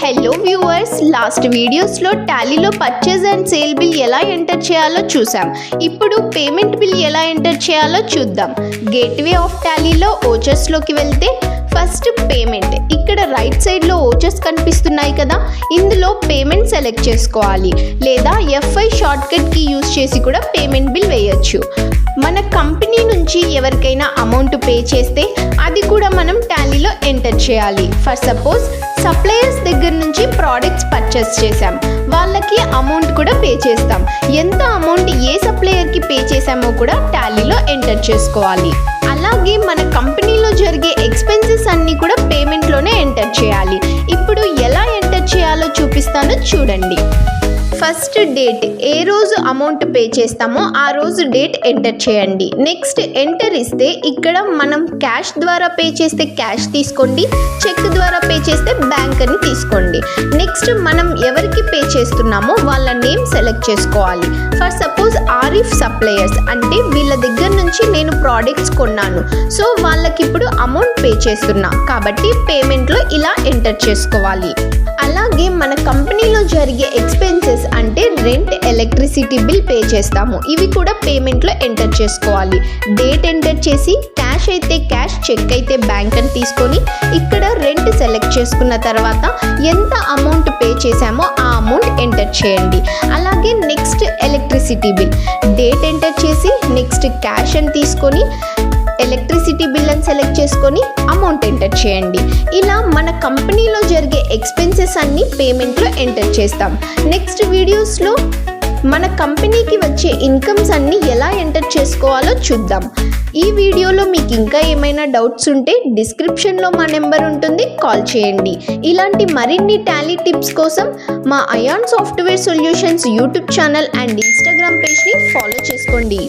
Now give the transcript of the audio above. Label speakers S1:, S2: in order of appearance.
S1: Hello viewers, last వీడియోస్లో టాలీలో purchase and sale bill ఎలా enter చేయాలో చూసాం. ఇప్పుడు పేమెంట్ బిల్ ఎలా ఎంటర్ చేయాలో చూద్దాం. గేట్వే ఆఫ్ టాలీలో ఓచర్స్లోకి వెళ్తే ఫస్ట్ పేమెంట్, ఇక్కడ రైట్ సైడ్లో ఓచర్స్ కనిపిస్తున్నాయి కదా, ఇందులో పేమెంట్ సెలెక్ట్ చేసుకోవాలి. లేదా F5 షార్ట్కట్కి యూజ్ చేసి కూడా పేమెంట్ బిల్ వేయచ్చు. మన కంపెనీ నుంచి ఎవరికైనా అమౌంట్ పే చేస్తే అది కూడా మనం టాలీలో ఎంటర్ చేయాలి. ఫర్ సపోజ్ సప్లయర్స్ దగ్గర నుంచి ప్రోడక్ట్స్ పర్చేస్ చేసాం, వాళ్ళకి అమౌంట్ కూడా పే చేస్తాం. ఎంత అమౌంట్ ఏ సప్లయర్కి పే చేసామో కూడా టాలీలో ఎంటర్ చేసుకోవాలి. అలాగే మన కంపెనీలో జరిగే ఎక్స్పెన్సెస్ అన్నీ కూడా పేమెంట్లోనే ఎంటర్ చేయాలి. ఇప్పుడు ఎలా ఎంటర్ చేయాలో చూపిస్తానో చూడండి. ఫస్ట్ డేట్, ఏ రోజు అమౌంట్ పే చేస్తామో ఆ రోజు డేట్ ఎంటర్ చేయండి. నెక్స్ట్ ఎంటర్ ఇస్తే ఇక్కడ మనం క్యాష్ ద్వారా పే చేస్తే క్యాష్ తీసుకోండి, చెక్ ద్వారా పే చేస్తే బ్యాంక్ అని తీసుకోండి. నెక్స్ట్ మనం ఎవరికి పే చేస్తున్నామో వాళ్ళ నేమ్ సెలెక్ట్ చేసుకోవాలి. ఫర్ సపోజ్ ఆరిఫ్ సప్లయర్స్ అంటే వీళ్ళ దగ్గర నుంచి నేను ప్రోడక్ట్స్ కొన్నాను, సో వాళ్ళకి ఇప్పుడు అమౌంట్ పే చేస్తున్నా కాబట్టి పేమెంట్లో ఇలా ఎంటర్ చేసుకోవాలి. అలాగే మన కంపెనీలో జరిగే ఎక్స్పెన్సెస్ అంటే రెంట్, ఎలక్ట్రిసిటీ బిల్ పే చేస్తాము, ఇవి కూడా పేమెంట్లో ఎంటర్ చేసుకోవాలి. డేట్ ఎంటర్ చేసి క్యాష్ అయితే క్యాష్, చెక్ అయితే బ్యాంక్ అని తీసుకొని ఇక్కడ రెంట్ సెలెక్ట్ చేసుకున్న తర్వాత ఎంత అమౌంట్ పే చేసామో ఆ అమౌంట్ ఎంటర్ చేయండి. అలాగే next electricity bill, date enter చేసి నెక్స్ట్ క్యాష్ అని తీసుకొని ఎలక్ట్రిసిటీ బిల్ అని సెలెక్ట్ చేసుకొని అమౌంట్ ఎంటర్ చేయండి. ఇలా మన కంపెనీలో జరిగే ఎక్స్పెన్సెస్ అన్నీ పేమెంట్లో ఎంటర్ చేస్తాం. నెక్స్ట్ వీడియోస్లో మన కంపెనీకి వచ్చే ఇన్కమ్స్ అన్నీ ఎలా ఎంటర్ చేసుకోవాలో చూద్దాం. ఈ వీడియోలో మీకు ఇంకా ఏమైనా డౌట్స్ ఉంటే డిస్క్రిప్షన్లో మా నెంబర్ ఉంటుంది, కాల్ చేయండి. ఇలాంటి మరిన్ని టాలీ టిప్స్ కోసం మా Ayaan software solutions YouTube channel and Instagram పేజ్ని ఫాలో చేసుకోండి.